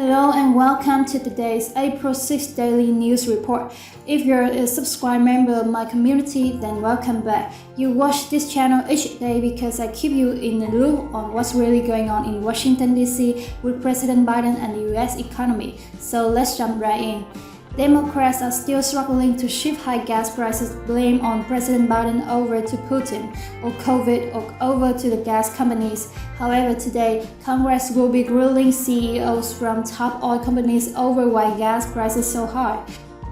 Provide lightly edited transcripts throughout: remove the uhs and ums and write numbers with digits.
Hello and welcome to today's April 6 Daily News Report. If you're a subscribed member of my community, then welcome back. You watch this channel each day because I keep you in the loop on what's really going on in Washington DC with President Biden and the US economy. So let's jump right in. Democrats are still struggling to shift high gas prices blame on President Biden over to Putin or COVID or over to the gas companies. However, today, Congress will be grilling CEOs from top oil companies over why gas prices so high.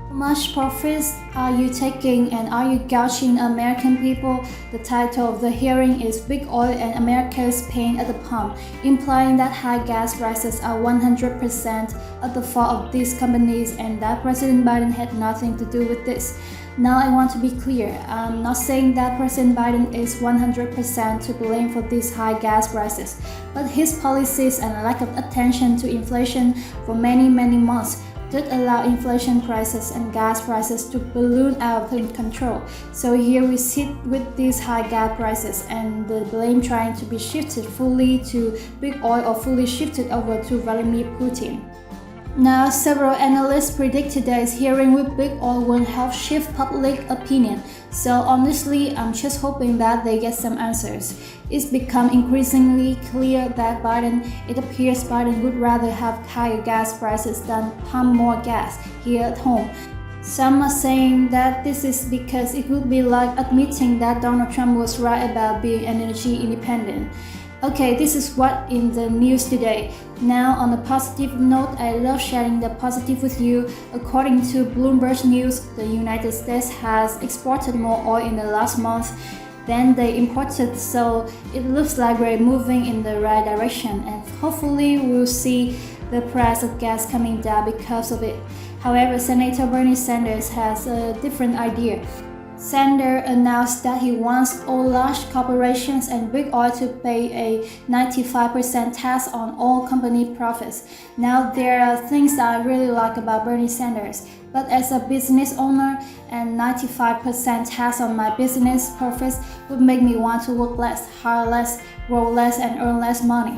How much profits are you taking and are you gouging American people? The title of the hearing is Big Oil and America's Pain at the Pump, implying that high gas prices are 100% at the fault of these companies and that President Biden had nothing to do with this. Now I want to be clear, I'm not saying that President Biden is 100% to blame for these high gas prices, but his policies and lack of attention to inflation for many months did allow inflation prices and gas prices to balloon out of control. So here we sit with these high gas prices and the blame trying to be shifted fully to big oil or fully shifted over to Vladimir Putin. Now, several analysts predict today's hearing with big oil will help shift public opinion. So honestly, I'm just hoping that they get some answers. It's become increasingly clear that it appears Biden would rather have higher gas prices than pump more gas here at home. Some are saying that this is because it would be like admitting that Donald Trump was right about being energy independent. Okay, this is what in the news today. Now, on a positive note, I love sharing the positive with you. According to Bloomberg News, the United States has exported more oil in the last month than they imported, so it looks like we're moving in the right direction, and hopefully we'll see the price of gas coming down because of it. However, Senator Bernie Sanders has a different idea. Sanders announced that he wants all large corporations and big oil to pay a 95% tax on all company profits. Now, there are things that I really like about Bernie Sanders, but as a business owner, and 95% tax on my business profits would make me want to work less, hire less, grow less, and earn less money.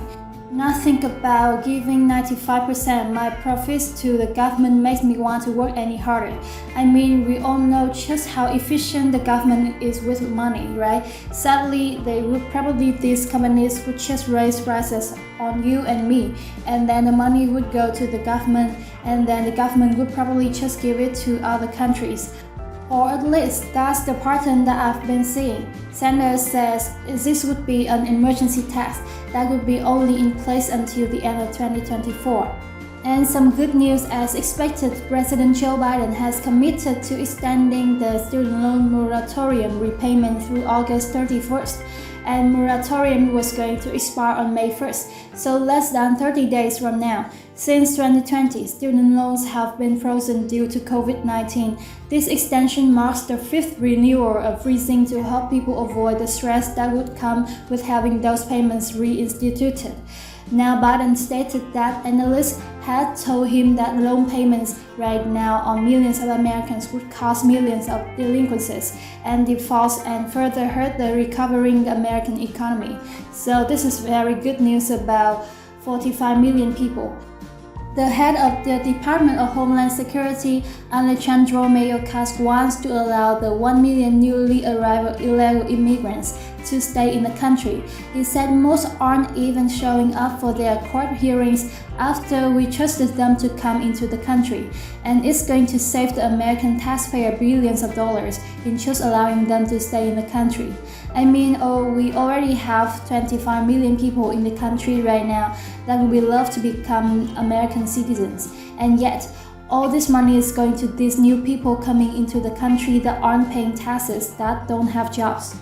Nothing about giving 95% of my profits to the government makes me want to work any harder. I mean, we all know just how efficient the government is with money, right? Sadly, these companies would just raise prices on you and me, and then the money would go to the government, and then the government would probably just give it to other countries. Or at least that's the pattern that I've been seeing. Sanders says this would be an emergency tax that would be only in place until the end of 2024. And some good news, as expected, President Joe Biden has committed to extending the student loan moratorium repayment through August 31st. And moratorium was going to expire on May 1st, so less than 30 days from now. Since 2020, student loans have been frozen due to COVID-19. This extension marks the fifth renewal of freezing to help people avoid the stress that would come with having those payments reinstituted. Now, Biden stated that analysts had told him that loan payments right now on millions of Americans would cause millions of delinquencies and defaults and further hurt the recovering American economy. So this is very good news about 45 million people. The head of the Department of Homeland Security, Alejandro Mayorkas, wants to allow the 1 million newly arrived illegal immigrants to stay in the country. He said most aren't even showing up for their court hearings after we trusted them to come into the country, and it's going to save the American taxpayer billions of dollars in just allowing them to stay in the country. I mean, we already have 25 million people in the country right now that would love to become American citizens, and yet all this money is going to these new people coming into the country that aren't paying taxes, that don't have jobs.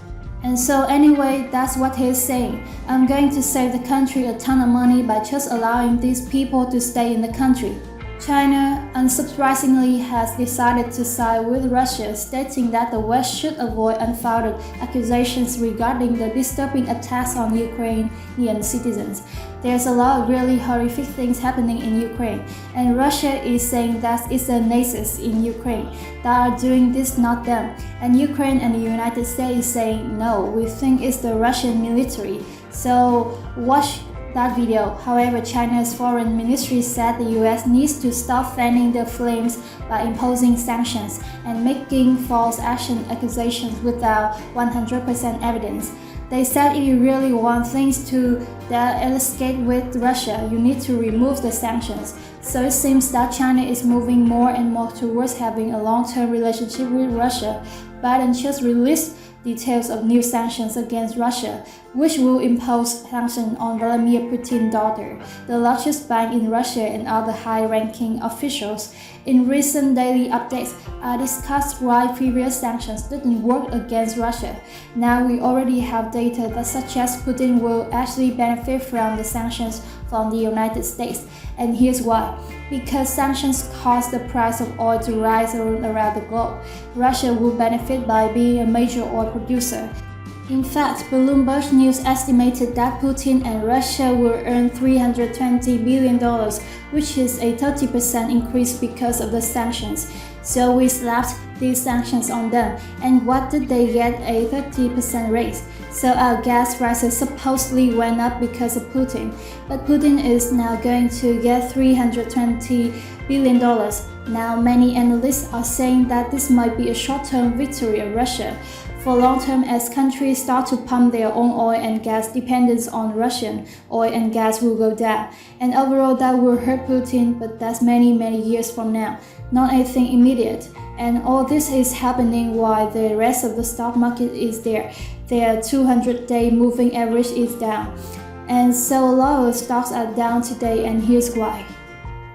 And so anyway, that's what he's saying. I'm going to save the country a ton of money by just allowing these people to stay in the country. China, unsurprisingly, has decided to side with Russia, stating that the West should avoid unfounded accusations regarding the disturbing attacks on Ukrainian citizens. There's a lot of really horrific things happening in Ukraine, and Russia is saying that it's the Nazis in Ukraine that are doing this, not them. And Ukraine and the United States is saying, no, we think it's the Russian military. So that video. However, China's foreign ministry said the US needs to stop fanning the flames by imposing sanctions and making false accusations without 100% evidence. They said if you really want things to de-escalate with Russia, you need to remove the sanctions. So it seems that China is moving more and more towards having a long-term relationship with Russia. Biden just released details of new sanctions against Russia, which will impose sanctions on Vladimir Putin's daughter, the largest bank in Russia, and other high-ranking officials. In recent daily updates, I discussed why previous sanctions didn't work against Russia. Now we already have data that suggests Putin will actually benefit from the sanctions from the United States. And here's why. Because sanctions cause the price of oil to rise around the globe. Russia will benefit by being a major oil producer. In fact, Bloomberg News estimated that Putin and Russia will earn $320 billion, which is a 30% increase because of the sanctions. So we slapped these sanctions on them, and what did they get? A 30% raise. So our gas prices supposedly went up because of Putin, but Putin is now going to get $320 billion. Now many analysts are saying that this might be a short-term victory of Russia. For long-term, as countries start to pump their own oil and gas, dependence on Russian oil and gas will go down. And overall, that will hurt Putin, but that's many years from now, not anything immediate. And all this is happening while the rest of the stock market is there. Their 200-day moving average is down. And so a lot of stocks are down today, and here's why.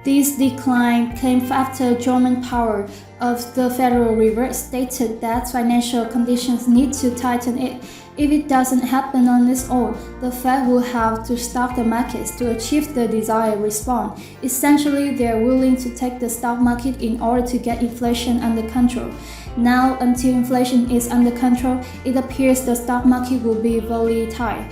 This decline came after German power of the Federal Reserve stated that financial conditions need to tighten it. If it doesn't happen on its own, the Fed will have to stop the markets to achieve the desired response. Essentially, they're willing to take the stock market in order to get inflation under control. Now, until inflation is under control, it appears the stock market will be volatile.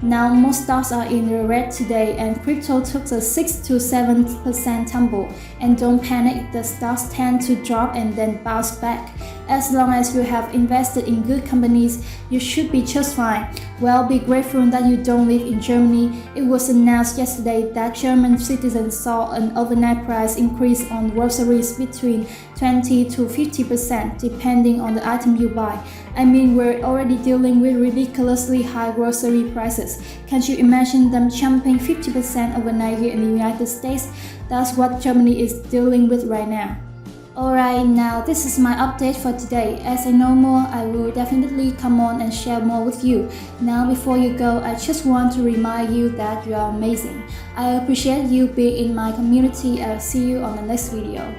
Now, most stocks are in the red today, and crypto took a 6 to 7% tumble. And don't panic, the stocks tend to drop and then bounce back. As long as you have invested in good companies, you should be just fine. Well, be grateful that you don't live in Germany. It was announced yesterday that German citizens saw an overnight price increase on groceries between 20 to 50%, depending on the item you buy. I mean, we're already dealing with ridiculously high grocery prices. Can't you imagine them jumping 50% overnight here in the United States? That's what Germany is dealing with right now. Alright, now this is my update for today. As I know more, I will definitely come on and share more with you. Now before you go, I just want to remind you that you are amazing. I appreciate you being in my community. I'll see you on the next video.